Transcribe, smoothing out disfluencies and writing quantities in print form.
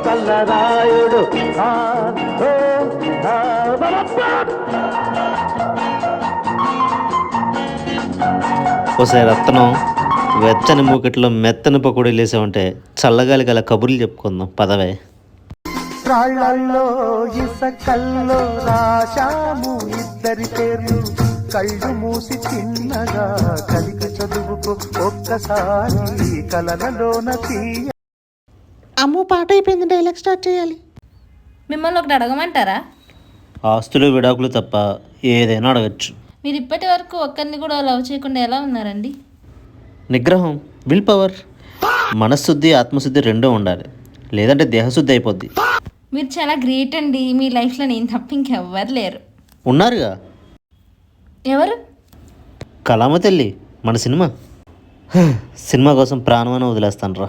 చల్లరాయుడు ఒకసారి రత్నం వెచ్చని మూకెట్లో మెత్తని పకోడీలు వేసామంటే చల్లగాలి గల కబుర్లు చెప్పుకుందాం పదవే. రాళ్ళల్లో ఇసకల్లో రాశాము ఇద్దరి పేర్లు, కళ్ళు మూసి చిన్నగా కలిగి చదువుకో ఒక్కసారి కలలలోన తీయ. అమ్మో పాట అయిపోయింది, డైలాగ్ స్టార్ట్ చేయాలి. మిమ్మల్ని ఒకటి అడగమంటారా? ఆస్తులు విడాకులు తప్ప ఏదైనా అడగచ్చు. మీరు ఇప్పటి వరకు ఒక్కరిని కూడా లవ్ చేయకుండా ఎలా ఉన్నారండి? నిగ్రహం, విల్ పవర్, మనశ్శుద్ధి ఆత్మశుద్ధి రెండూ ఉండాలి, లేదంటే దేహశుద్ధి అయిపోద్ది. మీరు చాలా గ్రేట్ అండి. మీ లైఫ్లో నేను తప్ప ఇంకెవ్వరు లేరు. ఉన్నారుగా. ఎవరు? కళామ తల్లి, మన సినిమా. సినిమా కోసం ప్రాణమైన వదిలేస్తాను రా.